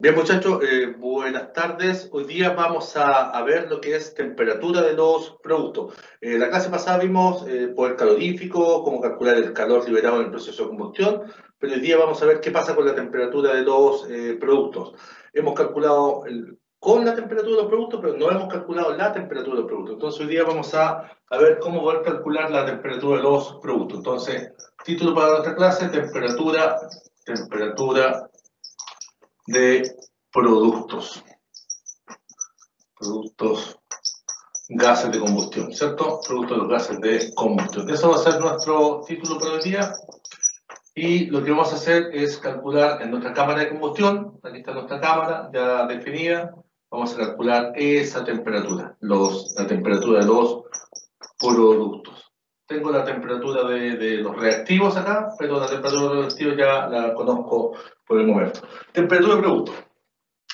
Bien, muchachos, buenas tardes. Hoy día vamos a ver lo que es temperatura de los productos. La clase pasada vimos poder calorífico, cómo calcular el calor liberado en el proceso de combustión, pero hoy día vamos a ver qué pasa con la temperatura de los productos. Hemos calculado con la temperatura de los productos, pero no hemos calculado la temperatura de los productos. Entonces hoy día vamos a ver cómo poder calcular la temperatura de los productos. Entonces, título para nuestra clase, temperatura de productos, gases de combustión, ¿cierto? Productos de los gases de combustión. Eso va a ser nuestro título para el día. Y lo que vamos a hacer es calcular en nuestra cámara de combustión, aquí está nuestra cámara ya definida, vamos a calcular esa temperatura, la temperatura de los productos. Tengo la temperatura de los reactivos acá, pero la temperatura de los reactivos ya la conozco por el momento. Temperatura de producto.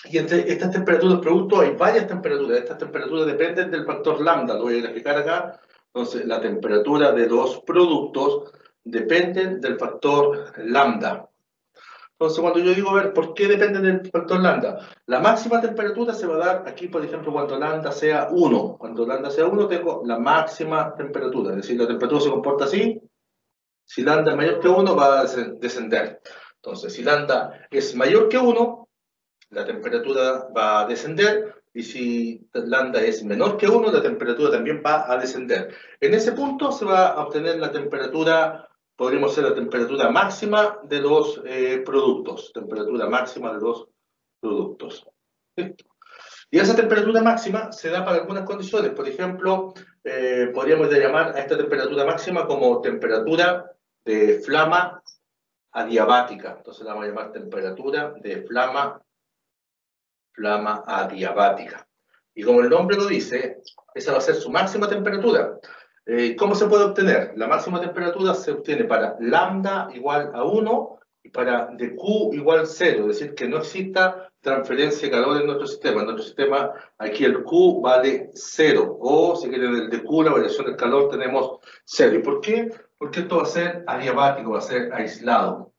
Y entre estas temperaturas de producto hay varias temperaturas. Estas temperaturas dependen del factor lambda, lo voy a graficar acá. Entonces, la temperatura de los productos depende del factor lambda. Entonces, cuando yo digo, a ver, ¿por qué depende del factor lambda? La máxima temperatura se va a dar aquí, por ejemplo, cuando lambda sea 1. Cuando lambda sea 1 tengo la máxima temperatura. Es decir, la temperatura se comporta así. Si lambda es mayor que 1 va a descender. Entonces, si lambda es mayor que 1, la temperatura va a descender, y si lambda es menor que 1, la temperatura también va a descender. En ese punto se va a obtener la temperatura, podríamos decir la temperatura máxima de los productos. Temperatura máxima de los productos. ¿Listo? Y esa temperatura máxima se da para algunas condiciones. Por ejemplo, podríamos llamar a esta temperatura máxima como temperatura de flama adiabática. Entonces la vamos a llamar temperatura de flama adiabática. Y como el nombre lo dice, esa va a ser su máxima temperatura. ¿Cómo se puede obtener? La máxima temperatura se obtiene para lambda igual a 1 y para dQ igual 0, es decir, que no exista transferencia de calor en nuestro sistema. En nuestro sistema, aquí el Q vale 0, o si quieren el dQ, la variación del calor, tenemos 0. ¿Y por qué? Porque esto va a ser adiabático, va a ser aislado.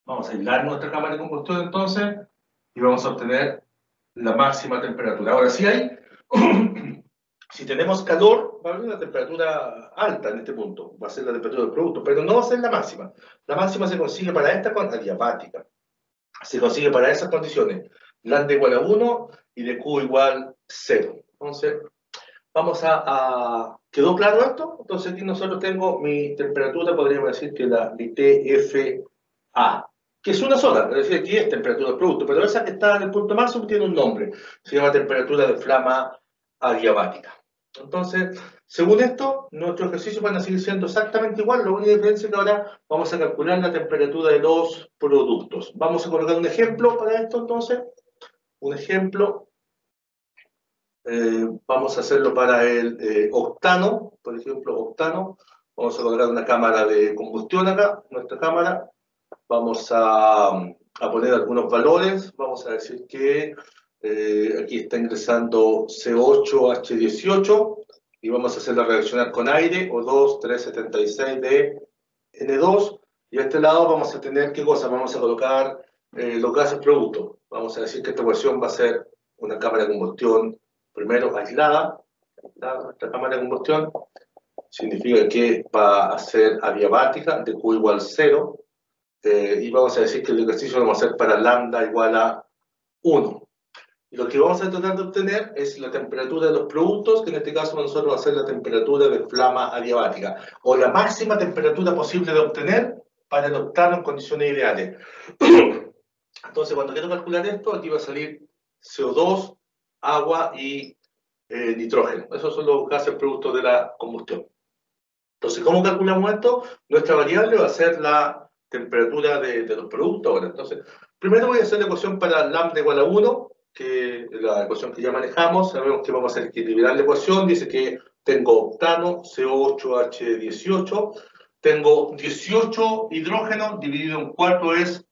Vamos a aislar nuestra cámara de combustión entonces y vamos a obtener la máxima temperatura. Ahora, si tenemos calor, va a haber una temperatura alta en este punto, va a ser la temperatura del producto, pero no va a ser la máxima. La máxima se consigue para esta adiabática. Se consigue para esas condiciones. Lambda igual a 1 y dQ igual 0. Entonces, ¿quedó claro esto? Entonces aquí nosotros tengo mi temperatura, podríamos decir que la TFA, que es una sola, es decir, aquí es temperatura del producto, pero esa que está en el punto máximo tiene un nombre, se llama temperatura de flama adiabática. Entonces, según esto, nuestros ejercicios van a seguir siendo exactamente igual, la única diferencia es que ahora vamos a calcular la temperatura de los productos. Vamos a colocar un ejemplo para esto, entonces, un ejemplo. Vamos a hacerlo para el octano, por ejemplo, octano. Vamos a colocar una cámara de combustión acá, nuestra cámara. Vamos a poner algunos valores. Vamos a decir que aquí está ingresando C8H18 y vamos a hacerla reaccionar con aire, O2 376 de N2. Y a este lado vamos a tener, ¿qué cosa? Vamos a colocar los gases productos. Vamos a decir que esta ecuación va a ser una cámara de combustión primero aislada, nuestra cámara de combustión, significa que va a ser adiabática, de Q igual 0, y vamos a decir que el ejercicio lo vamos a hacer para lambda igual a 1. Y lo que vamos a tratar de obtener es la temperatura de los productos, que en este caso nosotros va a ser la temperatura de flama adiabática, o la máxima temperatura posible de obtener para el octano en condiciones ideales. Entonces, cuando quiero calcular esto, aquí va a salir CO2, agua y nitrógeno. Esos son los gases productos de la combustión. Entonces, ¿cómo calculamos esto? Nuestra variable va a ser la temperatura de los productos ahora. Entonces, primero voy a hacer la ecuación para lambda igual a 1, que es la ecuación que ya manejamos. Sabemos que vamos a equilibrar la ecuación. Dice que tengo octano, CO8H18. Tengo 18 hidrógeno, dividido en 4 es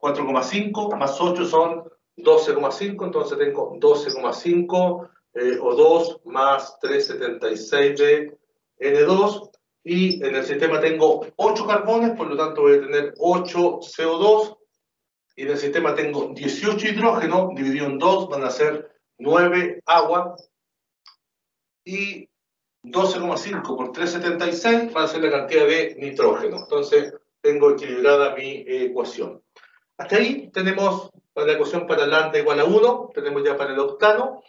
4,5, más 8 son 12,5, entonces tengo 12,5 O2 más 376 de N2, y en el sistema tengo 8 carbones, por lo tanto voy a tener 8 CO2, y en el sistema tengo 18 hidrógeno dividido en 2, van a ser 9 agua, y 12,5 por 3,76 va a ser la cantidad de nitrógeno. Entonces, tengo equilibrada mi ecuación. Hasta ahí tenemos la ecuación para lambda igual a 1, tenemos ya para el octano,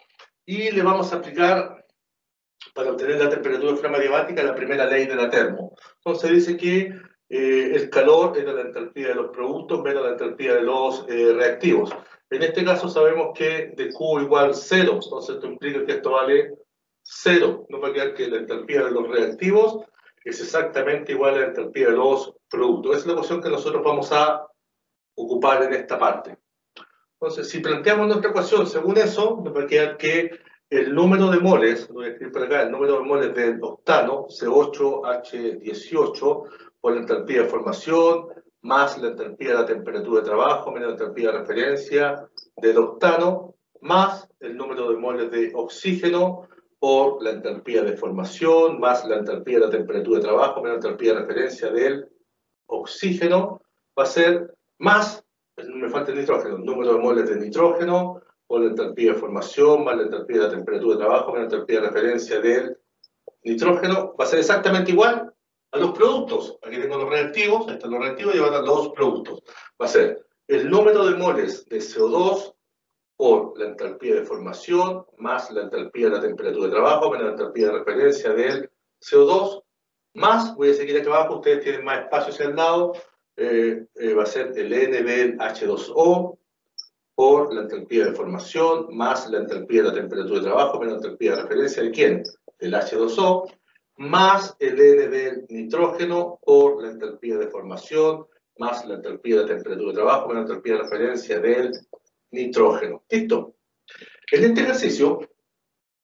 y le vamos a aplicar, para obtener la temperatura de flama adiabática, la primera ley de la termo. Entonces dice que el calor es la entalpía de los productos menos la entalpía de los reactivos. En este caso sabemos que dQ igual 0, entonces esto implica que esto vale 0. No va a quedar que la entalpía de los reactivos es exactamente igual a la entalpía de los productos. Esa es la ecuación que nosotros vamos a ocupar en esta parte. Entonces, si planteamos nuestra ecuación según eso, nos va a quedar que el número de moles, lo voy a escribir por acá, el número de moles del octano, C8H18, por la entalpía de formación, más la entalpía de la temperatura de trabajo, menos la entalpía de referencia del octano, más el número de moles de oxígeno, por la entalpía de formación, más la entalpía de la temperatura de trabajo, menos la entalpía de referencia del oxígeno, va a ser más, me falta el nitrógeno, el número de moles de nitrógeno, por la entalpía de formación, más la entalpía de la temperatura de trabajo, más la entalpía de referencia del nitrógeno, va a ser exactamente igual a los productos. Aquí tengo los reactivos, están los reactivos y van a los productos. Va a ser el número de moles de CO2 por la entalpía de formación, más la entalpía de la temperatura de trabajo, menos la entalpía de referencia del CO2, más, voy a seguir acá abajo, ustedes tienen más espacio hacia el lado, va a ser el N del H2O, por la entalpía de formación, más la entalpía de la temperatura de trabajo, menos la entalpía de referencia de ¿quién? Del H2O, más el N del nitrógeno por la entalpía de formación, más la entalpía de la temperatura de trabajo, menos la entalpía de referencia del nitrógeno. ¿Listo? En este ejercicio,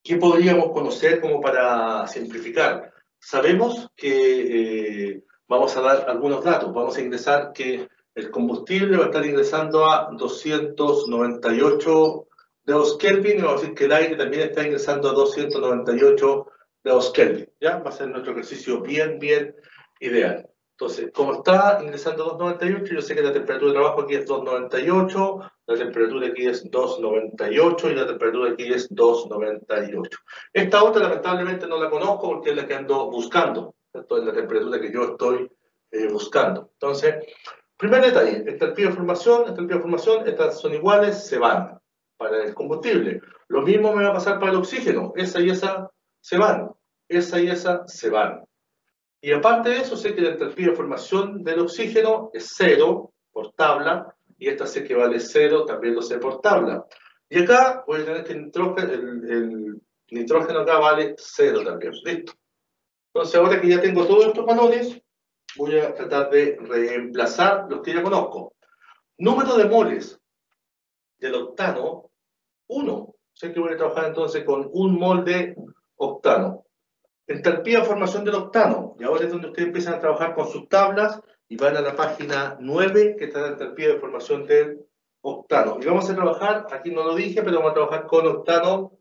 ¿qué podríamos conocer como para simplificar? Sabemos que vamos a dar algunos datos. Vamos a ingresar que el combustible va a estar ingresando a 298 grados Kelvin, y vamos a decir que el aire también está ingresando a 298 grados Kelvin. ¿Ya? Va a ser nuestro ejercicio bien ideal. Entonces, como está ingresando a 298, yo sé que la temperatura de trabajo aquí es 298, la temperatura aquí es 298 y la temperatura aquí es 298. Esta otra lamentablemente no la conozco porque es la que ando buscando. Esto es la temperatura que yo estoy buscando. Entonces, primer detalle, entalpía de formación, estas son iguales, se van para el combustible. Lo mismo me va a pasar para el oxígeno, esa y esa se van, esa y esa se van. Y aparte de eso, sé que la entalpía de formación del oxígeno es 0 por tabla, y esta sé que vale 0, también lo sé por tabla. Y acá voy a tener que el nitrógeno acá vale 0 también, ¿listo? Entonces ahora que ya tengo todos estos valores, voy a tratar de reemplazar los que ya conozco. Número de moles del octano, 1. Sé que voy a trabajar entonces con 1 mol de octano. Entalpía de formación del octano, y ahora es donde ustedes empiezan a trabajar con sus tablas y van a la página 9, que está la entalpía de formación del octano. Y vamos a trabajar, aquí no lo dije, pero vamos a trabajar con octano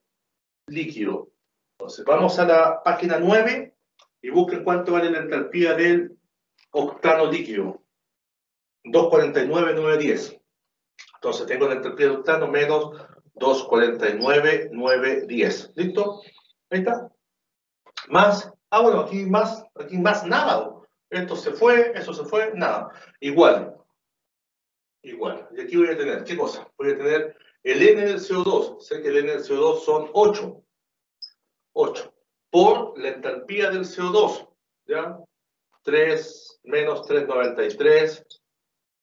líquido. Entonces, vamos a la página 9 y busquen cuánto vale la entalpía del octano líquido. 249,910. Entonces, tengo la entalpía del octano menos 249,910. ¿Listo? Ahí está. Más, bueno, aquí más nada. Esto se fue, eso se fue, nada. Igual. Y aquí voy a tener, ¿qué cosa? Voy a tener el N del CO2. Sé que el N del CO2 son 8. 8. Por la entalpía del CO2. ¿Ya? 3 menos 393,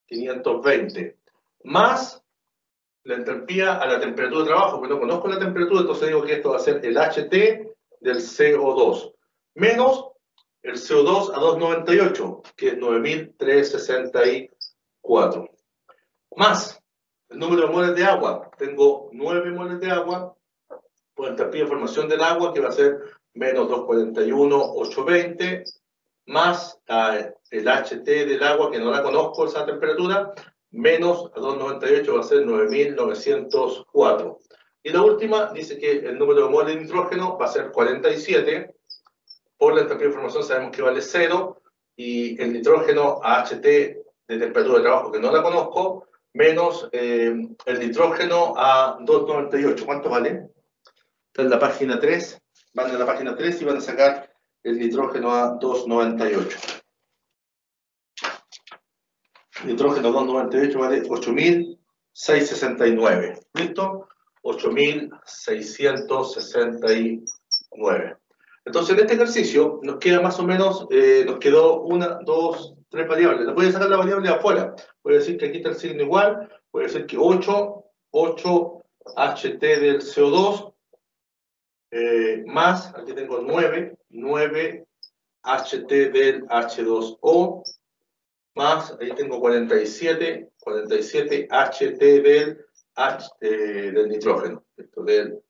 520. Más la entalpía a la temperatura de trabajo, porque no conozco la temperatura, entonces digo que esto va a ser el HT del CO2, menos el CO2 a 298, que es 9.364, más el número de moles de agua. Tengo 9 moles de agua por entalpía de formación del agua, que va a ser menos 241,820, más el HT del agua, que no la conozco esa temperatura, menos a 298 va a ser 9.904. Y la última dice que el número de moles de nitrógeno va a ser 47. Por la entalpía de formación sabemos que vale 0. Y el nitrógeno a HT de temperatura de trabajo, que no la conozco, menos el nitrógeno a 2,98. ¿Cuánto vale? Está en la página 3. Van a la página 3 y van a sacar el nitrógeno a 2,98. Nitrógeno 2,98 vale 8.669. ¿Listo? 8.669. Entonces, en este ejercicio nos queda más o menos, nos quedó 1, 2, 3 variables. Le voy a sacar la variable de afuera. Voy a decir que aquí está el signo igual. Voy a decir que 8 HT del CO2, más, aquí tengo 9 HT del H2O, más, ahí tengo 47 HT del nitrógeno. Esto del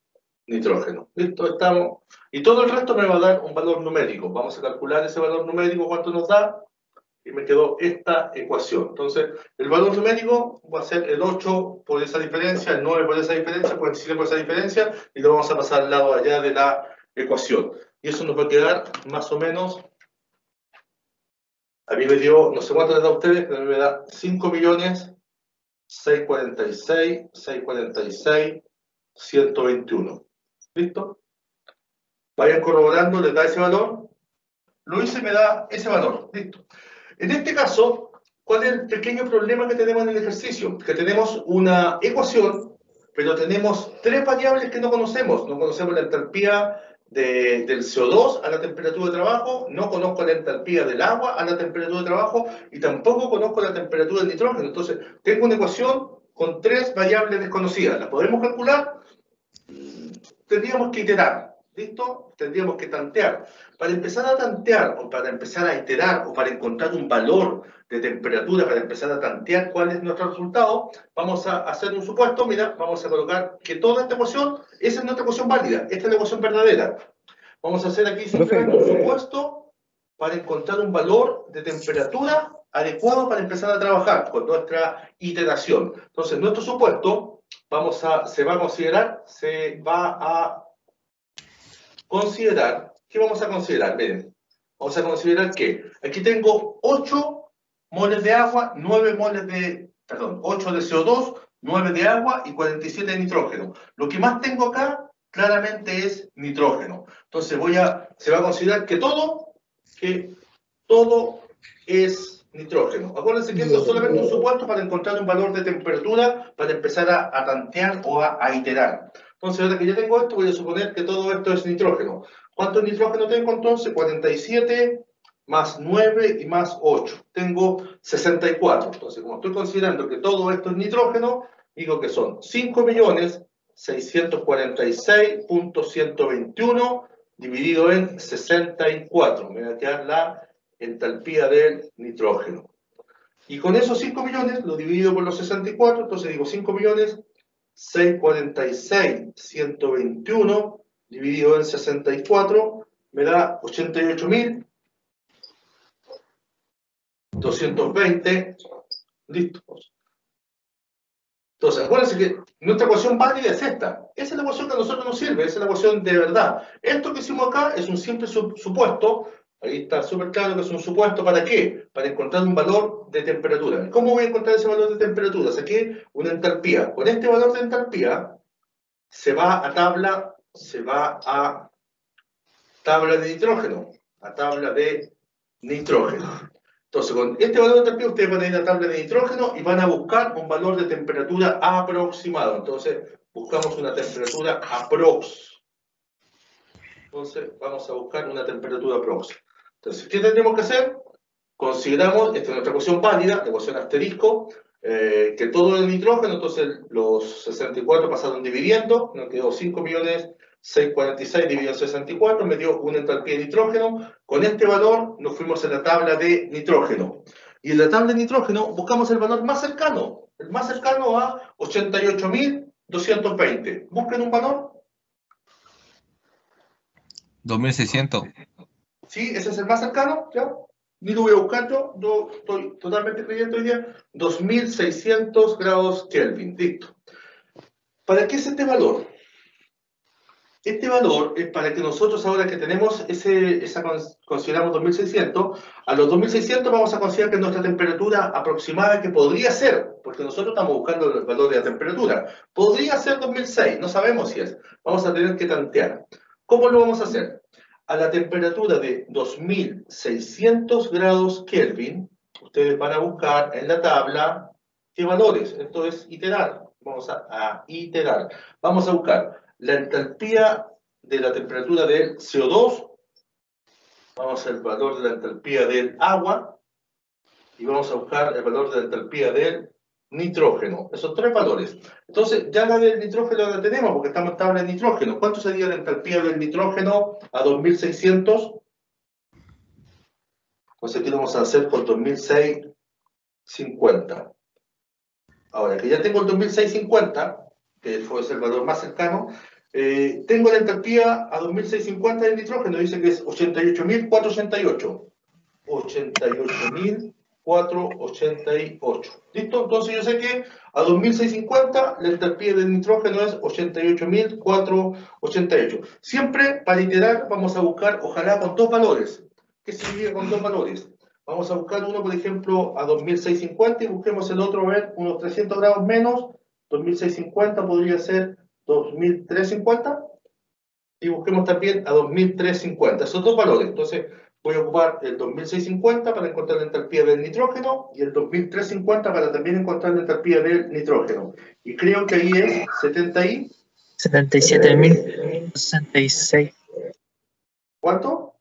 nitrógeno. Listo, estamos. Y todo el resto me va a dar un valor numérico. Vamos a calcular ese valor numérico, cuánto nos da. Y me quedó esta ecuación. Entonces, el valor numérico va a ser el 8 por esa diferencia, el 9 por esa diferencia, el 47 por esa diferencia, y lo vamos a pasar al lado allá de la ecuación. Y eso nos va a quedar más o menos. A mí me dio, no sé cuánto les da a ustedes, pero a mí me da 5.646.121. ¿Listo? Vayan corroborando, les da ese valor. Lo hice y me da ese valor. Listo. En este caso, ¿cuál es el pequeño problema que tenemos en el ejercicio? Que tenemos una ecuación, pero tenemos 3 variables que no conocemos. No conocemos la entalpía del CO2 a la temperatura de trabajo, no conozco la entalpía del agua a la temperatura de trabajo y tampoco conozco la temperatura del nitrógeno. Entonces, tengo una ecuación con 3 variables desconocidas. ¿Las podemos calcular? Tendríamos que iterar. ¿Listo? Tendríamos que tantear. Para empezar a tantear, o para empezar a iterar, o para encontrar un valor de temperatura, para empezar a tantear cuál es nuestro resultado, vamos a hacer un supuesto. Mira, vamos a colocar que toda esta ecuación, esa es nuestra ecuación válida, esta es la ecuación verdadera. Vamos a hacer aquí simplemente un supuesto para encontrar un valor de temperatura adecuado para empezar a trabajar con nuestra iteración. Entonces, nuestro supuesto se va a considerar, ¿qué vamos a considerar? Miren, vamos a considerar que aquí tengo 8 moles de agua, 8 de CO2, 9 de agua y 47 de nitrógeno. Lo que más tengo acá claramente es nitrógeno. Entonces se va a considerar que todo es nitrógeno. Acuérdense que esto es solamente un supuesto para encontrar un valor de temperatura para empezar a tantear o a iterar. Entonces, ahora que ya tengo esto, voy a suponer que todo esto es nitrógeno. ¿Cuánto nitrógeno tengo entonces? 47 más 9 y más 8. Tengo 64. Entonces, como estoy considerando que todo esto es nitrógeno, digo que son 5.646.121 dividido en 64. Me va a quedar la entalpía del nitrógeno. Y con esos 5 millones lo divido por los 64, entonces digo 5.646.121 dividido en 64 me da 88.220. Listo. Entonces, acuérdense que nuestra ecuación válida es esta. Esa es la ecuación que a nosotros nos sirve, esa es la ecuación de verdad. Esto que hicimos acá es un simple supuesto. Ahí está súper claro que es un supuesto. ¿Para qué? Para encontrar un valor de temperatura. ¿Cómo voy a encontrar ese valor de temperatura? Saqué una entalpía. Con este valor de entalpía se va a tabla de nitrógeno. A tabla de nitrógeno. Entonces, con este valor de entalpía ustedes van a ir a la tabla de nitrógeno y van a buscar un valor de temperatura aproximado. Entonces, buscamos una temperatura aprox. Entonces, vamos a buscar una temperatura aprox. Entonces, ¿qué tendríamos que hacer? Consideramos, esta es nuestra ecuación válida, la ecuación asterisco, que todo es nitrógeno, entonces los 64 pasaron dividiendo, nos quedó 5.646 dividido en 64, me dio una entalpía de nitrógeno. Con este valor nos fuimos a la tabla de nitrógeno. Y en la tabla de nitrógeno buscamos el valor más cercano, a 88.220. Busquen un valor. 2.600. Sí, ese es el más cercano, ¿ya? Ni lo voy a buscar yo estoy totalmente creyendo hoy día. 2.600 grados Kelvin, listo. ¿Para qué es este valor? Este valor es para que nosotros ahora que tenemos consideramos 2600, a los 2600 vamos a considerar que nuestra temperatura aproximada que podría ser, porque nosotros estamos buscando el valor de la temperatura, podría ser 2006, no sabemos si es, vamos a tener que tantear. ¿Cómo lo vamos a hacer? A la temperatura de 2600 grados Kelvin, ustedes van a buscar en la tabla qué valores, esto es iterar, vamos a iterar, vamos a buscar la entalpía de la temperatura del CO2, vamos al valor de la entalpía del agua y vamos a buscar el valor de la entalpía del nitrógeno. Esos tres valores. Entonces, ya la del nitrógeno la tenemos porque estamos en tabla de nitrógeno. ¿Cuánto sería la entalpía del nitrógeno a 2600? Entonces, aquí lo vamos a hacer por 2650. Ahora que ya tengo el 2650, que fue el valor más cercano, tengo la entalpía a 2650 del nitrógeno, dice que es 88.488. 88.488. ¿Listo? Entonces yo sé que a 2650 la entalpía del nitrógeno es 88.488. Siempre para iterar vamos a buscar, ojalá con dos valores. ¿Qué significa con dos valores? Vamos a buscar uno, por ejemplo, a 2650 y busquemos el otro, a ver, unos 300 grados menos. 2650 podría ser 2350 y busquemos también a 2350. Esos dos valores. Entonces voy a ocupar el 2650 para encontrar la entalpía del nitrógeno y el 2350 para también encontrar la entalpía del nitrógeno. Y creo que ahí es 77.066. ¿Cuánto?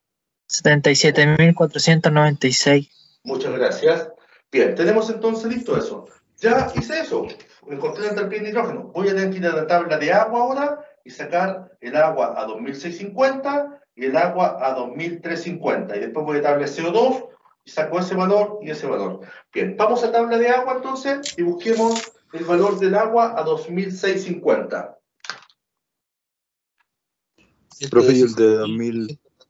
77.496. Muchas gracias. Bien, tenemos entonces listo eso. Ya hice eso. Encontré la entalpía del nitrógeno. Voy a tener que ir a la tabla de agua ahora y sacar el agua a 2650 y el agua a 2350. Y después voy a tabla de CO2 y saco ese valor y ese valor. Bien, vamos a tabla de agua entonces y busquemos el valor del agua a 2650. Profe, ¿y el de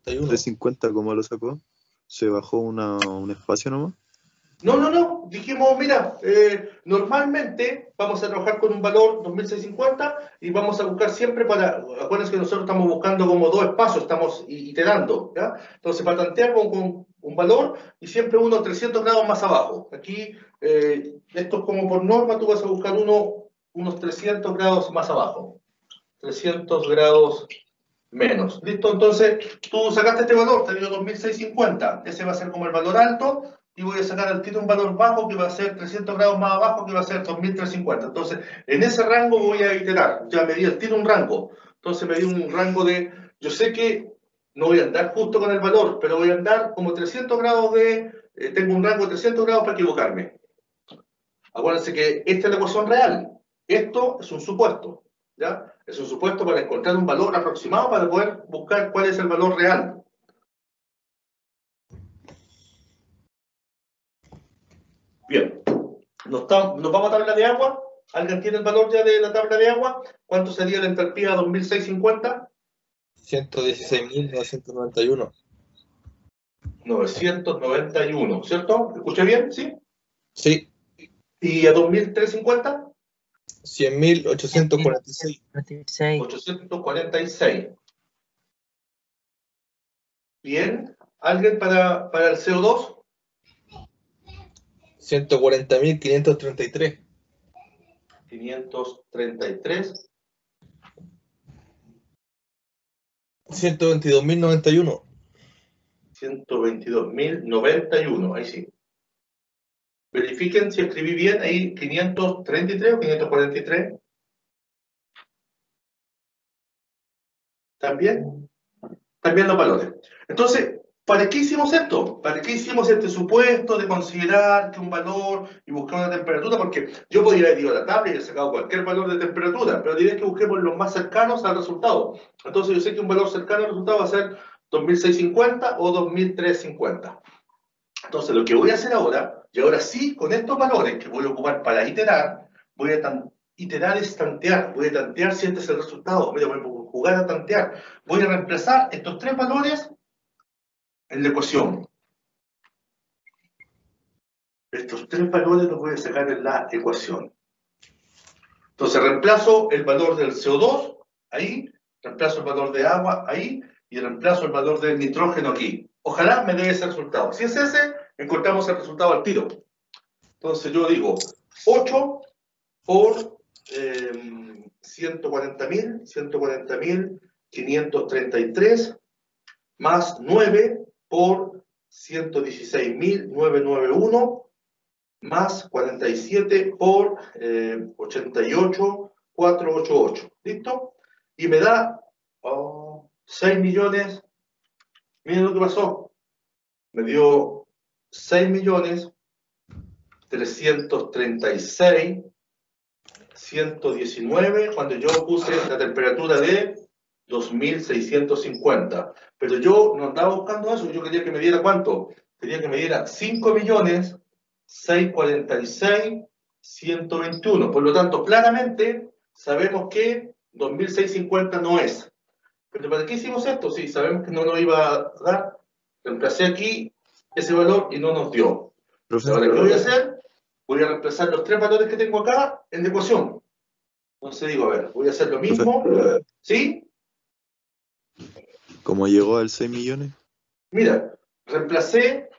2350 cómo lo sacó? ¿Se bajó un espacio nomás? No. Dijimos, mira, normalmente vamos a trabajar con un valor 2650 y vamos a buscar siempre para, acuérdense que nosotros estamos buscando como dos espacios, estamos iterando, ¿ya? Entonces, para tantear con un valor y siempre uno 300 grados más abajo. Aquí, esto es como por norma, tú vas a buscar unos 300 grados más abajo. 300 grados menos. ¿Listo? Entonces, tú sacaste este valor, te dio 2650. Ese va a ser como el valor alto. Y voy a sacar al tiro un valor bajo que va a ser 300 grados más abajo, que va a ser 2350. Entonces, en ese rango voy a iterar. Ya me di al tiro un rango. Entonces, me di un rango de... Yo sé que no voy a andar justo con el valor, pero voy a andar como 300 grados de... tengo un rango de 300 grados para equivocarme. Acuérdense que esta es la ecuación real. Esto es un supuesto. ¿Ya? Es un supuesto para encontrar un valor aproximado para poder buscar cuál es el valor real. Bien, nos vamos a tabla de agua. ¿Alguien tiene el valor ya de la tabla de agua? ¿Cuánto sería la entalpía 2650? 116.991. 991, ¿cierto? ¿Escuché bien? ¿Sí? Sí. ¿Y a 2350? 100.846. 846. Bien. ¿Alguien para el CO2? 140.533. 533. 122.091. 122.091, ahí sí. Verifiquen si escribí bien, ahí 533 o 543. ¿También? También los valores. Entonces, ¿para qué hicimos esto? ¿Para qué hicimos este supuesto de considerar que un valor y buscar una temperatura? Porque yo podría haber ido a la tabla y haber sacado cualquier valor de temperatura, pero la idea es que busquemos los más cercanos al resultado. Entonces yo sé que un valor cercano al resultado va a ser 2650 o 2350. Entonces lo que voy a hacer ahora, y ahora sí, con estos valores que voy a ocupar para iterar, voy a iterar es tantear, voy a tantear si este es el resultado, voy a jugar a tantear. Voy a reemplazar estos tres valores en la ecuación. Estos tres valores los voy a sacar en la ecuación. Entonces reemplazo el valor del CO2 ahí reemplazo el valor de agua ahí y reemplazo el valor del nitrógeno aquí. Ojalá me dé ese resultado. Si es ese, encontramos el resultado al tiro. Entonces yo digo 8 por 140.533 más 9 por 116.991 más 47 por 88.488. ¿Listo? Y me da 6 millones. Miren lo que pasó. Me dio 6.336.119 cuando yo puse la temperatura de 2.650. Pero yo no andaba buscando eso. Yo quería que me diera ¿cuánto? Quería que me diera 5.646.121. Por lo tanto, claramente sabemos que 2.650 no es. ¿Pero para qué hicimos esto? Sí, sabemos que no nos iba a dar. Reemplacé aquí ese valor y no nos dio. Profe, Ahora, ¿qué voy a hacer? Voy a reemplazar los tres valores que tengo acá en la ecuación. Entonces digo, a ver, voy a hacer lo mismo. ¿Sí? ¿cómo llegó al 6 millones? Mira, reemplacé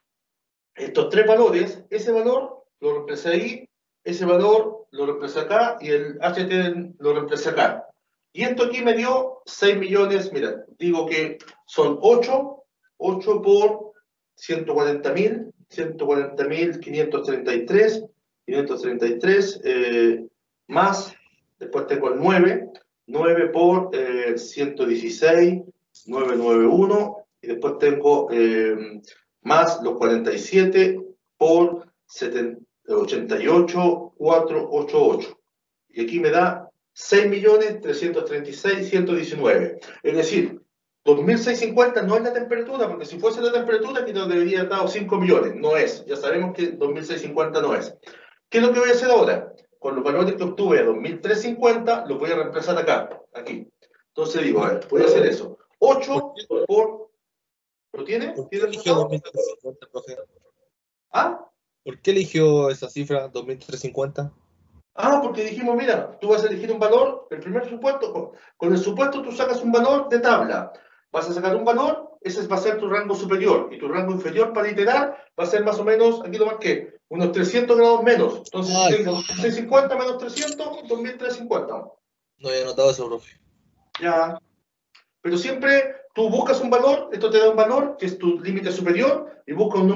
estos tres valores. Ese valor lo reemplacé ahí, ese valor lo reemplacé acá y el HT lo reemplacé acá. Y esto aquí me dio 6 millones, mira, digo que son 8 por 140.533, más, después tengo el 9 por 116.991, y después tengo más los 47 por 88.488. Y aquí me da 6.336.119. Es decir, 2.650 no es la temperatura, porque si fuese la temperatura, aquí nos debería haber dado 5 millones. No es. Ya sabemos que 2.650 no es. ¿Qué es lo que voy a hacer ahora? Con los valores que obtuve a 2.350, los voy a reemplazar acá, aquí. Entonces digo, a ver, voy a hacer eso. 8 por... ¿Lo tiene? ¿Por qué ¿Tiene el eligió resultado? 2350, profe? ¿Ah? ¿Por qué eligió esa cifra, 2350? Porque dijimos, mira, tú vas a elegir un valor, el primer supuesto, con el supuesto tú sacas un valor de tabla, vas a sacar un valor, ese va a ser tu rango superior, y tu rango inferior para iterar va a ser más o menos, aquí lo marqué, unos 300 grados menos. Entonces, si tengo 650 menos 300, 2350. No había notado eso, profe. Ya. Pero siempre tú buscas un valor, esto te da un valor que es tu límite superior, y busca un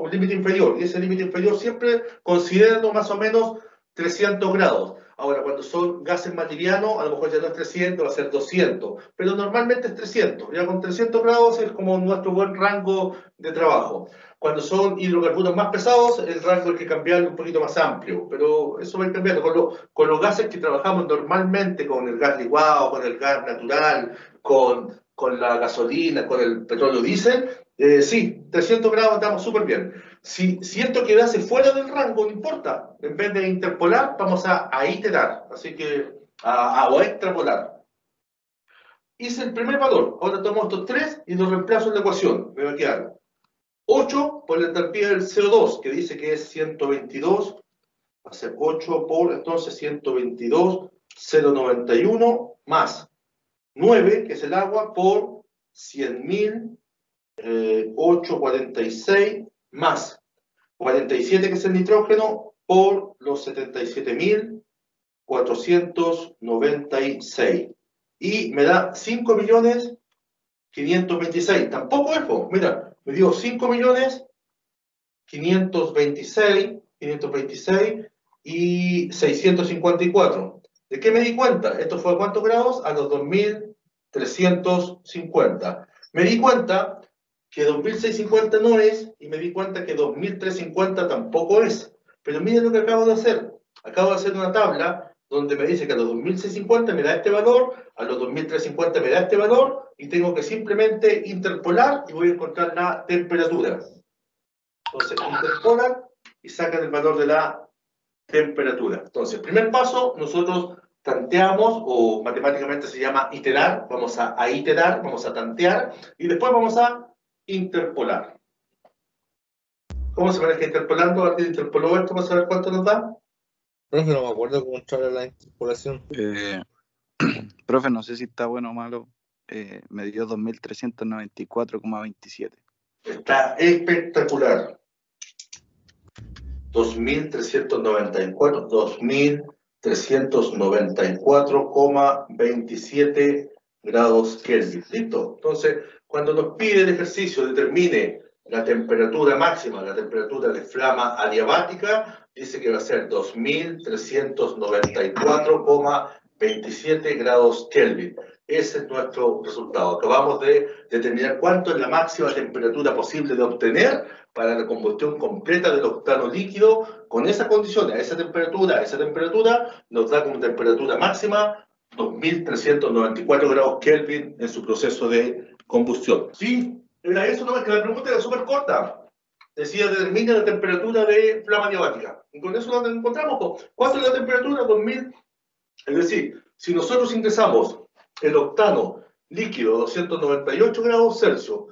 límite inferior, y ese límite inferior siempre considerando más o menos 300 grados. Ahora, cuando son gases más livianos, a lo mejor ya no es 300, va a ser 200, pero normalmente es 300. Ya con 300 grados es como nuestro buen rango de trabajo. Cuando son hidrocarburos más pesados, el rango hay que cambiarlo un poquito más amplio, pero eso va a ir cambiando. Con los gases que trabajamos normalmente, con el gas licuado, con el gas natural, con la gasolina, con el petróleo diésel, sí, 300 grados estamos súper bien. Si esto quedase fuera del rango, no importa. En vez de interpolar, vamos a iterar. Así que, o a extrapolar. Hice el primer valor. Ahora tomo estos tres y los reemplazo en la ecuación. Me va a quedar 8 por la entropía del CO2, que dice que es 122. Va a ser 8 por, entonces, 122,091 más 9, que es el agua, por 100.000, 846 más 47, que es el nitrógeno, por los 77.496. Y me da 5.526. Tampoco es, mira, me dio 5.526 y 654. ¿De qué me di cuenta? ¿Esto fue a cuántos grados? A los 2.350. Me di cuenta que 2.650 no es, y me di cuenta que 2.350 tampoco es. Pero miren lo que acabo de hacer. Acabo de hacer una tabla donde me dice que a los 2.650 me da este valor, a los 2.350 me da este valor, y tengo que simplemente interpolar y voy a encontrar la temperatura. Entonces, interpolan y sacan el valor de la temperatura. Entonces, primer paso, nosotros tanteamos, o matemáticamente se llama iterar, vamos a iterar, vamos a tantear, y después vamos a interpolar. ¿Cómo se maneja interpolando? Alguien interpoló esto para saber cuánto nos da. Profe, no me acuerdo cómo entrar a la interpolación. Profe, no sé si está bueno o malo me dio 2.394,27. Está espectacular. 2.394,27 grados Kelvin. ¿Listo? Entonces, cuando nos pide el ejercicio, determine la temperatura máxima, la temperatura de flama adiabática, dice que va a ser 2.394,27 grados Kelvin. Ese es nuestro resultado. Acabamos de determinar cuánto es la máxima temperatura posible de obtener para la combustión completa del octano líquido con esas condiciones, a esa temperatura nos da como temperatura máxima 2.394 grados Kelvin en su proceso de combustión. Sí, era eso, no es que la pregunta era súper corta. Decía, determina la temperatura de flama adiabática. Y con eso lo encontramos. ¿Cuánto es la temperatura? 2000. Es decir, si nosotros ingresamos el octano líquido a 298 grados Celsius,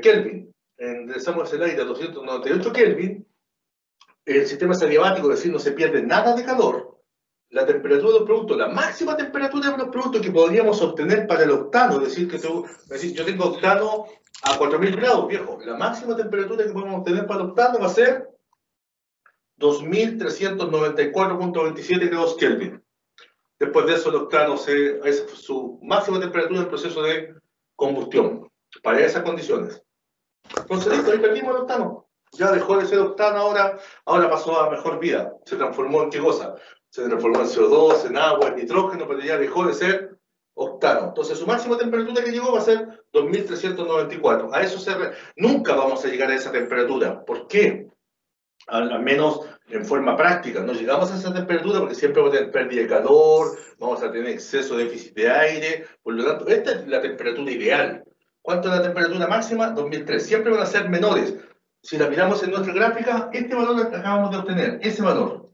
Kelvin, ingresamos el aire a 298 Kelvin, el sistema es adiabático, es decir, no se pierde nada de calor. La temperatura de los productos, la máxima temperatura de los productos que podríamos obtener para el octano, es decir, yo tengo octano a 4000 grados, viejo. La máxima temperatura que podemos obtener para el octano va a ser 2394,27 grados Kelvin. Después de eso, el octano es su máxima temperatura en el proceso de combustión, para esas condiciones. Entonces, listo, ahí perdimos el octano. Ya dejó de ser octano, ahora pasó a mejor vida. Se transformó en qué cosa? Se transformó en CO2, en agua, en nitrógeno, pero ya dejó de ser octano. Entonces, su máxima temperatura que llegó va a ser 2394. A eso nunca vamos a llegar a esa temperatura. ¿Por qué? Al menos en forma práctica. No llegamos a esa temperatura porque siempre vamos a tener pérdida de calor, vamos a tener exceso de déficit de aire. Por lo tanto, esta es la temperatura ideal. ¿Cuánto es la temperatura máxima? 2003. Siempre van a ser menores. Si la miramos en nuestra gráfica, este valor que acabamos de obtener, ese valor.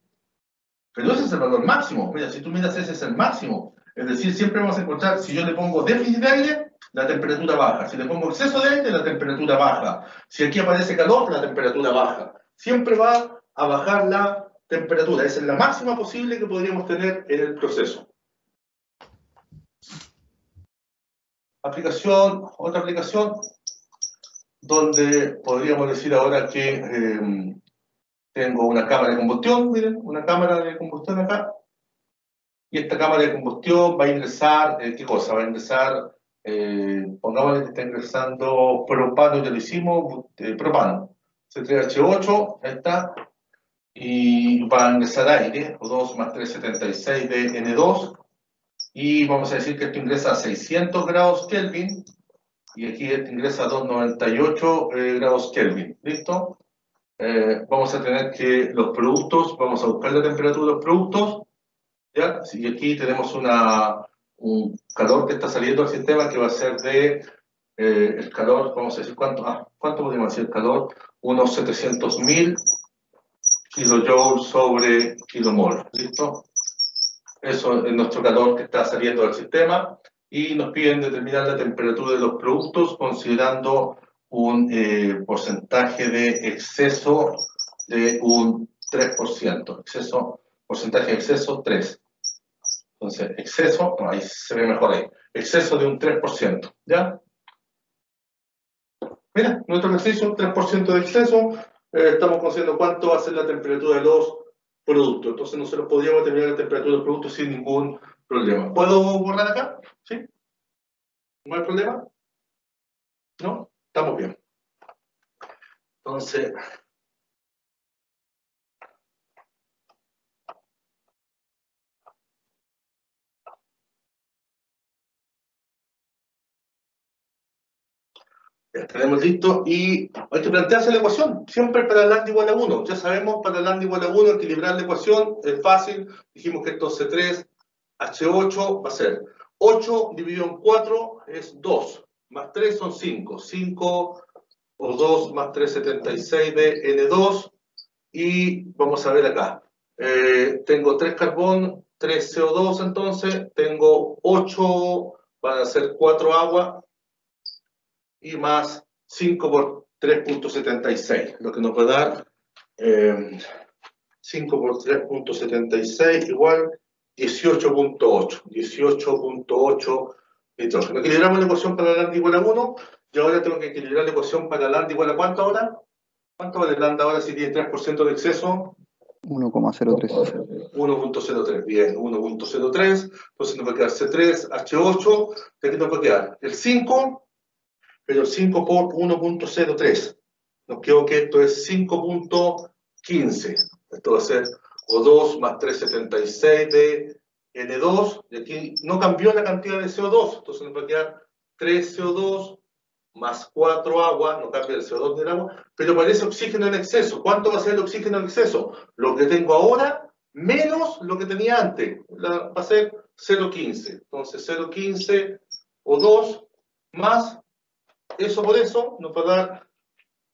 Pero ese es el valor máximo. Mira, si tú miras, ese es el máximo. Es decir, siempre vamos a encontrar, si yo le pongo déficit de aire, la temperatura baja. Si le pongo exceso de aire, la temperatura baja. Si aquí aparece calor, la temperatura baja. Siempre va a bajar la temperatura. Esa es la máxima posible que podríamos tener en el proceso. Otra aplicación, donde podríamos decir ahora que tengo una cámara de combustión, miren, una cámara de combustión acá, y esta cámara de combustión va a ingresar, ¿qué cosa? Va a ingresar, pongámosle que está ingresando propano, ya lo hicimos, propano, C3H8, ahí está, y va a ingresar aire, O2 más 376 de N2, y vamos a decir que esto ingresa a 600 grados Kelvin, y aquí esto ingresa a 298 grados Kelvin, ¿listo? Vamos a tener que los productos, vamos a buscar la temperatura de los productos, ¿ya? Y aquí tenemos un calor que está saliendo al sistema que va a ser de, el calor, vamos a decir, ¿cuánto podemos decir el calor? Unos 700.000 kilojoules sobre kilomol, ¿listo? Eso es nuestro calor que está saliendo del sistema y nos piden determinar la temperatura de los productos considerando un porcentaje de exceso de un 3%. Porcentaje de exceso 3. Entonces, exceso, no, ahí se ve mejor ahí. Exceso de un 3%, ¿ya? Mira, nuestro ejercicio, 3% de exceso, estamos considerando cuánto va a ser la temperatura de los productos. Entonces, nosotros podríamos determinar la temperatura de los productos sin ningún problema. ¿Puedo borrar acá? ¿Sí? ¿No hay problema? ¿No? Estamos bien. Entonces, ya tenemos listo y hay que plantearse la ecuación, siempre para lambda igual a 1. Ya sabemos, para lambda igual a 1, equilibrar la ecuación es fácil. Dijimos que esto C3H8 va a ser 8 dividido en 4 es 2, más 3 son 5. 5 por 2 más 376 de N2. Y vamos a ver acá. Tengo 3 carbón, 3 CO2, entonces tengo 8, van a ser 4 agua, y más 5 por 3.76, lo que nos va a dar 5 por 3.76 igual 18.8. 18.8 nitrógeno. Equilibramos la ecuación para lambda igual a 1, y ahora tengo que equilibrar la ecuación para lambda igual a ¿cuánto ahora? ¿Cuánto vale lambda ahora si tiene 3% de exceso? 1,03. 1.03, bien, 1.03, entonces nos va a quedar C3, H8, ¿de qué nos va a quedar? El 5, pero el 5 por 1.03. Nos quedó que esto es 5.15. Esto va a ser O2 más 376 de N2, y aquí no cambió la cantidad de CO2, entonces nos va a quedar 3 CO2 más 4 agua, no cambia el CO2 ni el agua, pero parece oxígeno en exceso. ¿Cuánto va a ser el oxígeno en exceso? Lo que tengo ahora menos lo que tenía antes. Va a ser 0,15. Entonces 0,15 o 2 más eso por eso nos va a dar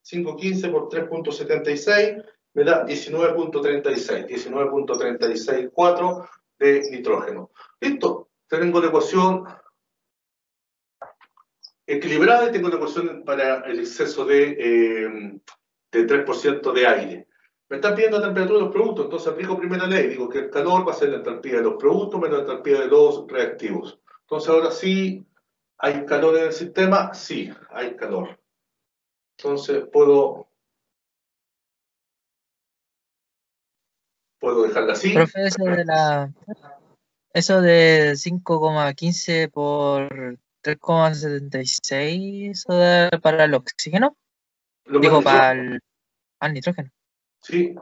5,15 por 3.76, me da 19.36, 19.364 de nitrógeno. Listo, tengo la ecuación equilibrada y tengo la ecuación para el exceso de 3% de aire. Me están pidiendo la temperatura de los productos, entonces aplico primera ley, digo que el calor va a ser la entalpía de los productos menos la entalpía de los reactivos. Entonces ahora sí, ¿hay calor en el sistema? Sí, hay calor. Entonces puedo dejarla así. Profe, eso de 5,15 por 3,76, eso para el oxígeno, Lo digo, más para el nitrógeno. Sí.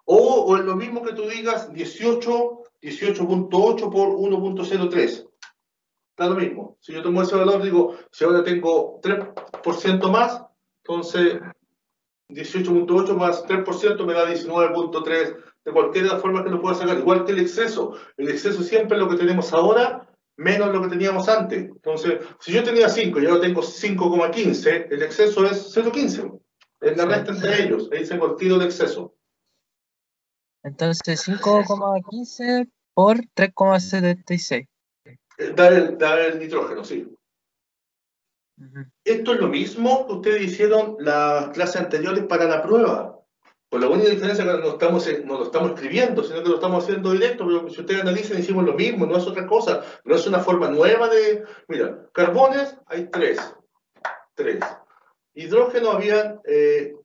O es lo mismo que tú digas 18.8 por 1.03. Da lo mismo. Si yo tomo ese valor, digo, si ahora tengo 3% más, entonces 18.8 más 3% me da 19.3. De cualquier forma que lo pueda sacar. Igual que el exceso. El exceso siempre es lo que tenemos ahora, menos lo que teníamos antes. Entonces, si yo tenía 5 y ahora tengo 5,15, el exceso es 0,15. Es la resta entre ellos. Ahí se el de exceso. Entonces 5,15 por 3,76. Da el nitrógeno, sí. Esto es lo mismo que ustedes hicieron las clases anteriores para la prueba. Con la única diferencia es que no lo estamos escribiendo, sino que lo estamos haciendo directo, pero si ustedes analizan, hicimos lo mismo, no es otra cosa, no es una forma nueva de... Mira, carbones hay 3. Hidrógeno habían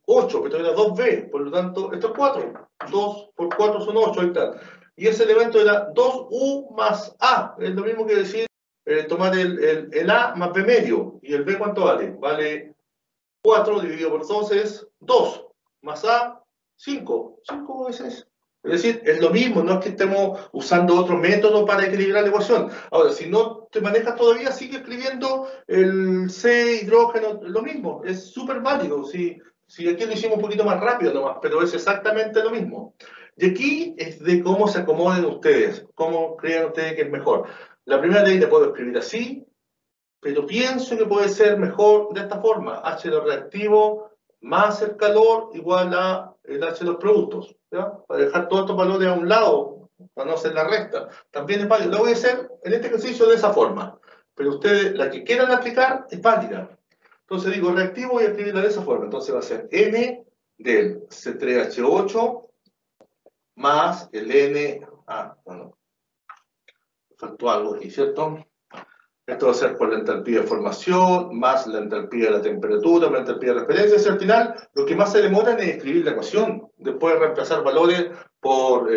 8, pero era 2B, por lo tanto, esto es 4. 2 por 4 son 8, ahí está. Y ese elemento era 2U más A, es lo mismo que decir tomar el A más B medio. ¿Y el B cuánto vale? Vale 4 dividido por 2 es 2, más A, 5. 5 veces. Es decir, es lo mismo, no es que estemos usando otro método para equilibrar la ecuación. Ahora, si no te manejas todavía, sigue escribiendo el C, hidrógeno, lo mismo. Es súper válido. Si aquí lo hicimos un poquito más rápido nomás, pero es exactamente lo mismo. Y aquí es de cómo se acomoden ustedes, cómo crean ustedes que es mejor. La primera ley la puedo escribir así, pero pienso que puede ser mejor de esta forma. H de los reactivos más el calor igual a el H de los productos. ¿Ya? Para dejar todos estos valores a un lado, para no hacer la resta. También es válido. Lo voy a hacer en este ejercicio de esa forma. Pero ustedes, la que quieran aplicar, es válida. Entonces digo, reactivo voy a escribirla de esa forma. Entonces va a ser N del C3H8 más el N... bueno, faltó algo aquí, ¿cierto? Esto va a ser por la entalpía de formación, más la entalpía de la temperatura, más la entalpía de referencia. Es al final, lo que más se demora es escribir la ecuación. Después de reemplazar valores por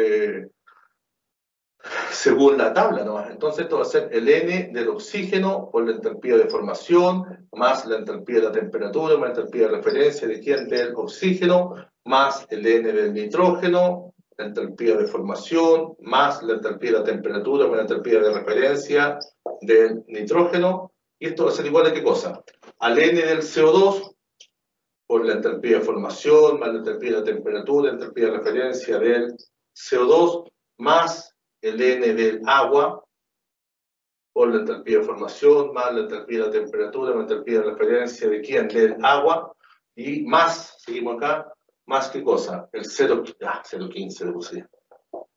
según la tabla, ¿no? Entonces esto va a ser el N del oxígeno por la entalpía de formación, más la entalpía de la temperatura, más la entalpía de referencia de quién, del oxígeno, más el N del nitrógeno, la entalpía de formación, más la entalpía de la temperatura, más la entalpía de referencia del nitrógeno, y esto va a ser igual a ¿qué cosa? Al N del CO2 por la entalpía de formación, más la entalpía de la temperatura, la entalpía de referencia del CO2, más el N del agua por la entalpía de formación, más la entalpía de la temperatura, más la entalpía de referencia de quién, del agua, y más, seguimos acá, más qué cosa, el 0,15 le puse,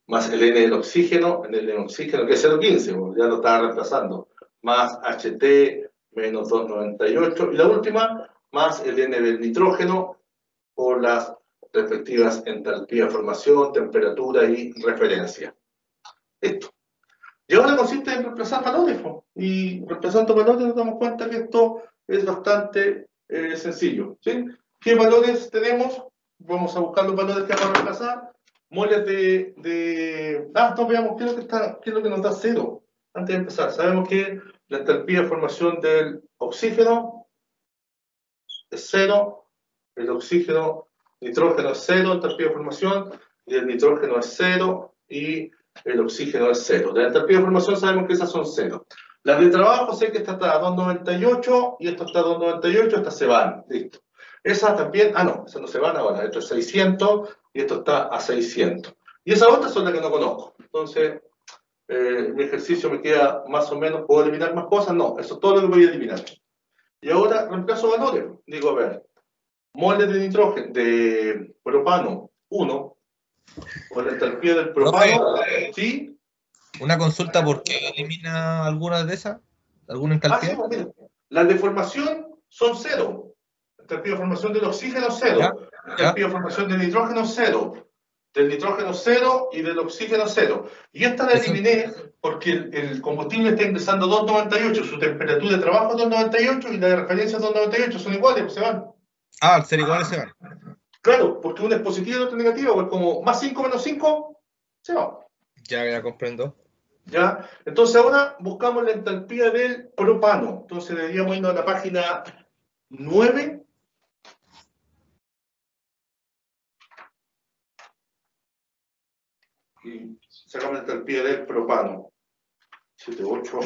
más el N del oxígeno, que es 0,15, ya lo estaba reemplazando, más HT menos 298, y la última, más el N del nitrógeno por las respectivas entalpía de formación, temperatura y referencia. Esto. Y ahora consiste en reemplazar valores, y reemplazando valores nos damos cuenta que esto es bastante sencillo, ¿sí? ¿Qué valores tenemos? Vamos a buscar los valores que vamos a reemplazar. Moles entonces veamos qué es lo que nos da cero. Antes de empezar, sabemos que la entalpía de formación del oxígeno es cero, el oxígeno, nitrógeno es cero, entalpía de formación, y el nitrógeno es cero, y el oxígeno es cero. De la entalpía de formación sabemos que esas son cero. Las de trabajo sé que esta está a 298 y esto está a 298, estas se van, listo. Esas también, no, esas no se van ahora, esto es 600 y esto está a 600. Y esas otras son las que no conozco. Entonces, mi ejercicio me queda más o menos, ¿puedo eliminar más cosas? No, eso es todo lo que voy a eliminar. Y ahora reemplazo valores. Digo, a ver, moles de nitrógeno, de propano, 1, con la entalpía del propano, ¿sí? Una consulta, ¿por qué elimina algunas de esas? ¿Alguna entalpía? Sí, mira, las de formación son 0. La entalpía de formación del oxígeno 0. La entalpía de formación del nitrógeno 0. Del nitrógeno 0 y del oxígeno 0. Y esta la eliminé porque el combustible está ingresando a 298, su temperatura de trabajo es 298 y la de referencia es 298, son iguales, se van. Al ser iguales se van. Claro, porque una es positiva y la otra es negativa, pues como más 5 menos 5, se va. Ya comprendo. ¿Ya? Entonces ahora buscamos la entalpía del propano. Entonces deberíamos irnos a la página 9. Y sacamos la entalpía del propano. 7, 8,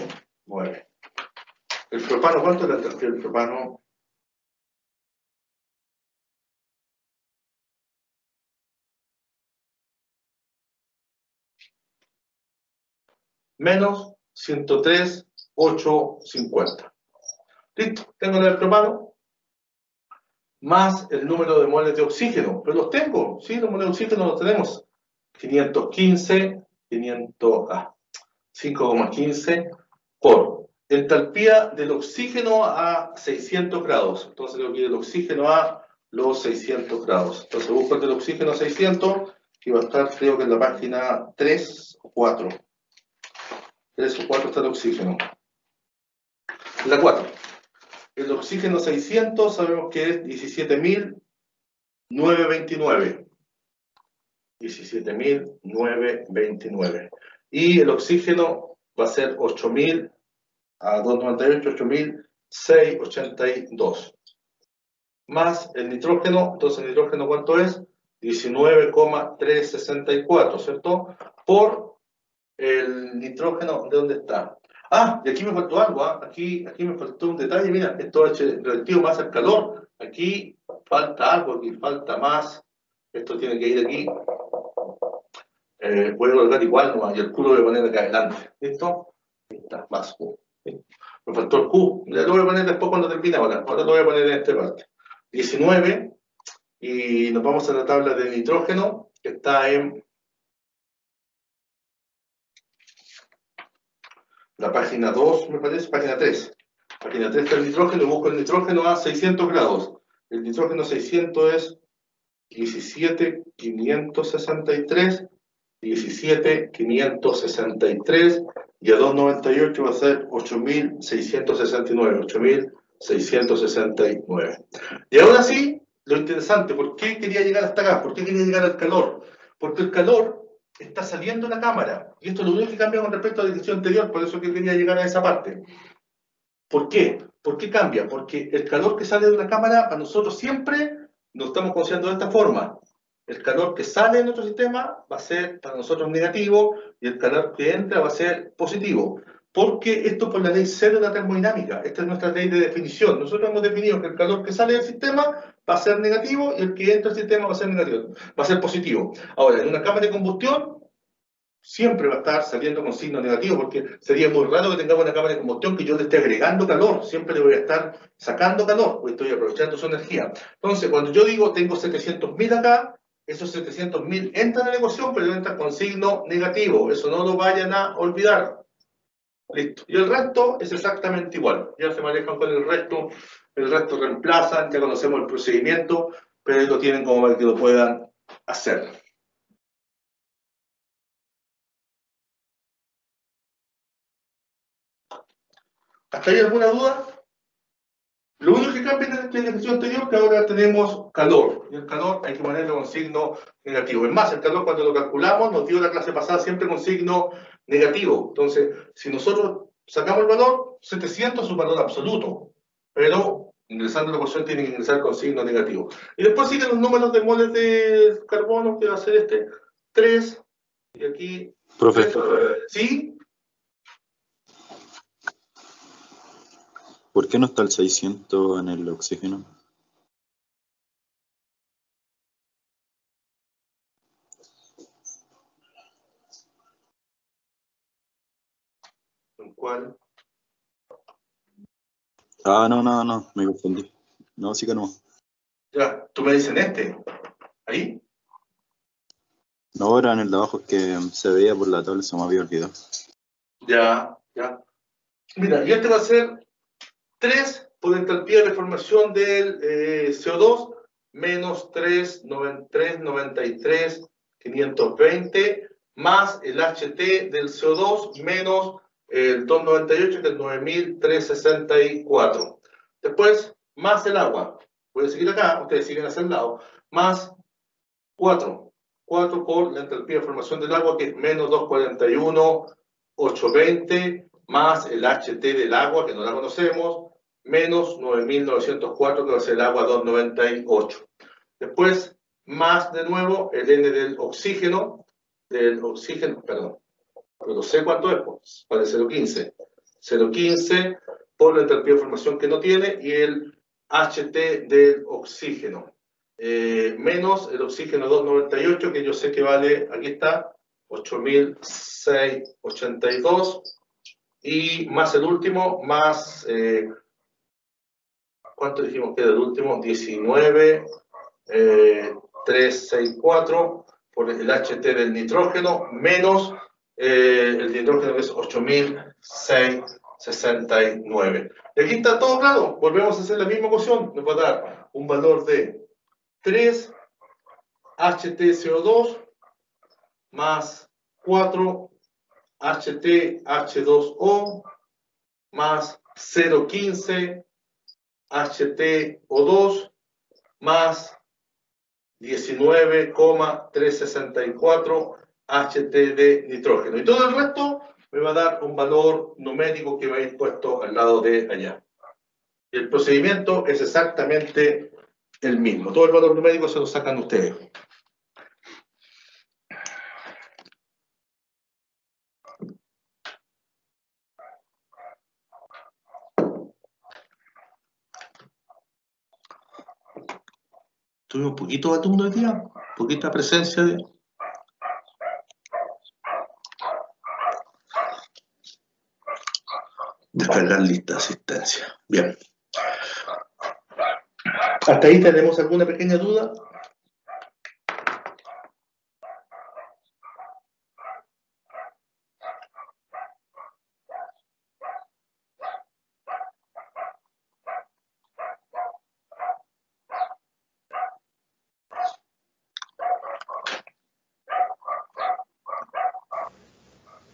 9. ¿El propano cuánto es la entalpía del propano? Menos 103,850. Listo, tengo la del propano, más el número de moles de oxígeno. Pero los tengo, ¿sí? Los moles de oxígeno los tenemos. 515, 5,15 por entalpía del oxígeno a 600 grados. Entonces tengo que ir del oxígeno a los 600 grados. Entonces busco el del oxígeno a 600, que va a estar, creo que en la página 3 o 4. 3 o 4 está el oxígeno. La 4. El oxígeno 600 sabemos que es 17.929. 17.929. Y el oxígeno va a ser 8.000 a 298, 8.682. Más el nitrógeno, entonces el nitrógeno ¿cuánto es? 19,364, ¿cierto? Por el nitrógeno, ¿de dónde está? Y aquí me faltó algo, aquí me faltó un detalle, mira, esto es relativo más al calor, aquí falta algo, aquí falta más, esto tiene que ir aquí, voy a colgar igual nomás, y el Q lo voy a poner acá adelante, ¿listo? Ahí está, más Q. ¿Sí? Me faltó el Q, ya lo voy a poner después cuando termine ahora lo voy a poner en esta parte. 19, y nos vamos a la tabla de nitrógeno, que está en la página 2, me parece, página 3. Página 3 está el nitrógeno, y busco el nitrógeno a 600 grados. El nitrógeno 600 es 17.563, 17.563, y a 298 va a ser 8.669, 8.669. Y ahora sí, lo interesante, ¿por qué quería llegar hasta acá? ¿Por qué quería llegar al calor? Porque el calor está saliendo de la cámara, y esto es lo único que cambia con respecto a la ejercicio anterior, por eso que quería llegar a esa parte. ¿Por qué? ¿Por qué cambia? Porque el calor que sale de la cámara, a nosotros siempre nos estamos considerando de esta forma. El calor que sale de nuestro sistema va a ser para nosotros negativo, y el calor que entra va a ser positivo. Porque esto es por la ley cero de la termodinámica. Esta es nuestra ley de definición. Nosotros hemos definido que el calor que sale del sistema va a ser negativo, y el que entra al sistema va a ser negativo, va a ser positivo. Ahora, en una cámara de combustión, siempre va a estar saliendo con signo negativo, porque sería muy raro que tengamos una cámara de combustión que yo le esté agregando calor, siempre le voy a estar sacando calor, porque estoy aprovechando su energía. Entonces, cuando yo digo tengo 700.000 acá, esos 700.000 entran en la ecuación, pero entran con signo negativo, eso no lo vayan a olvidar. Listo. Y el resto es exactamente igual, ya se manejan con el resto reemplazan, ya conocemos el procedimiento, pero lo tienen como para que lo puedan hacer. ¿Hasta ahí alguna duda? Lo único que cambia en la ejercicio anterior es que ahora tenemos calor, y el calor hay que ponerlo con signo negativo. Es más, el calor cuando lo calculamos nos dio la clase pasada siempre con signo negativo. Entonces, si nosotros sacamos el valor, 700 es un valor absoluto, pero ingresando la ecuación tiene que ingresar con signo negativo. Y después siguen los números de moles de carbono, que va a ser 3, y aquí... Profesor, ¿Sí? ¿por qué no está el 600 en el oxígeno? ¿En cuál? Ah, no, me confundí. No, sí que no. Ya, tú me dices ¿ahí? No, era en el de abajo que se veía por la tabla, se me había olvidado. Ya. Mira, y va a ser 3 por entalpía de formación del CO2 menos 393, 520 más el HT del CO2 menos el 298 que es 9364. Después, más el agua. Voy a seguir acá, ustedes siguen hacia el lado. Más 4 por la entalpía de formación del agua que es menos 241, 820 más el HT del agua, que no la conocemos, menos 9.904, que va a ser el agua 298. Después, más de nuevo, el N del oxígeno, perdón, pero sé cuánto es, pues, vale 0,15. 0,15 por la entalpía de formación que no tiene, y el HT del oxígeno. Menos el oxígeno 298, que yo sé que vale, aquí está, 8.682, y más el último, más, ¿cuánto dijimos que era el último? 19.364 por el HT del nitrógeno, menos el nitrógeno que es 8.669. Y aquí está todo claro, volvemos a hacer la misma ecuación, nos va a dar un valor de 3 HTCO2 más 4 HTH2O más 0,15 HTO2 más 19,364 HT de nitrógeno. Y todo el resto me va a dar un valor numérico que va a ir puesto al lado de allá. Y el procedimiento es exactamente el mismo. Todo el valor numérico se lo sacan ustedes. Tuve un poquito de atuendo hoy día, poquita presencia de... Descargar lista de asistencia. Bien. ¿Hasta ahí tenemos alguna pequeña duda?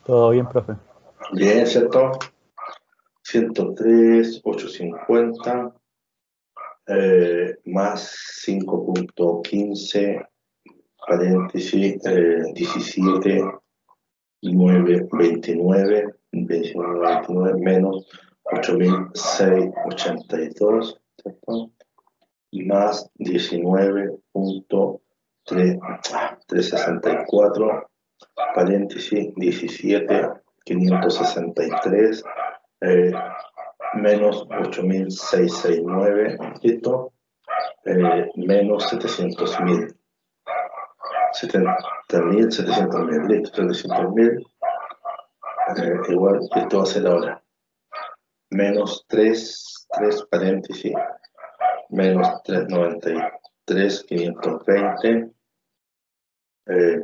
Todo bien, profe. Bien, ¿cierto? 103, 850, más 5.15, paréntesis, 17, 9, 29, 29, menos 8.682, ¿cierto? Más 19.364, paréntesis, 17, 563, menos 8.669, ¿listo? Menos 700.000. 70.000, 700.000, listo, 700.000, igual, esto va a ser ahora. Menos 3 paréntesis, menos 393, 520,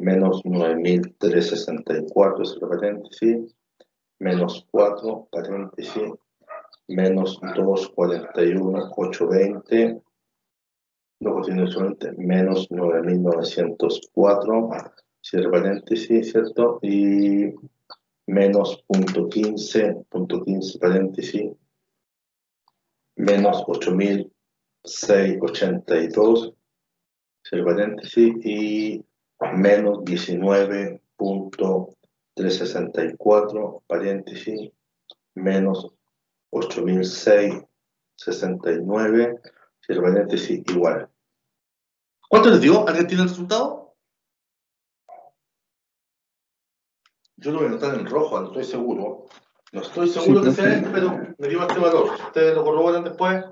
menos 9.364, es el paréntesis, menos 4, paréntesis, menos 241, 820, menos 9.904, cierre paréntesis, ¿cierto? Y menos .15, paréntesis, menos 8.682, cierre paréntesis, y menos 19.364, paréntesis, menos 8.669, cierre paréntesis, igual. ¿Cuánto les dio? ¿Alguien tiene el resultado? Yo lo voy a anotar en rojo, no estoy seguro. No estoy seguro Sí, que sea profe. este, pero me dio este valor. Si ustedes lo corroboran después.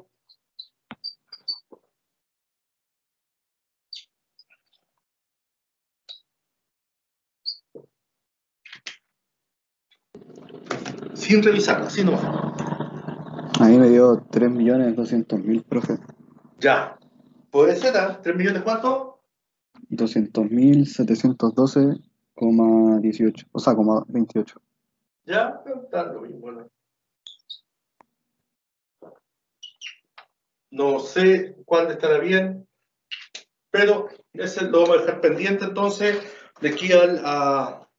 Sin revisar, así nomás. A mí me dio 3.200.000, profe. Ya. Puede ser, ¿ah? ¿3 millones cuánto? 200.712,18. O sea, como 28. Ya, está lo mismo, ¿no? No sé cuándo estará bien, pero ese lo vamos a dejar pendiente entonces de aquí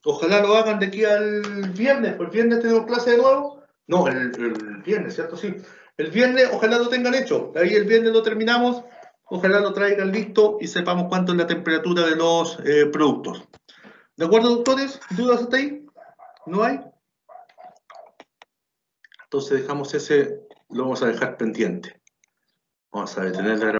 ojalá lo hagan de aquí al viernes, pues el viernes tenemos clase de nuevo. No, el viernes, ¿cierto? Sí. El viernes ojalá lo tengan hecho. Ahí el viernes lo terminamos. Ojalá lo traigan listo y sepamos cuánto es la temperatura de los productos. ¿De acuerdo, doctores? ¿Dudas hasta ahí? ¿No hay? Entonces dejamos ese, lo vamos a dejar pendiente. Vamos a detener la grabación.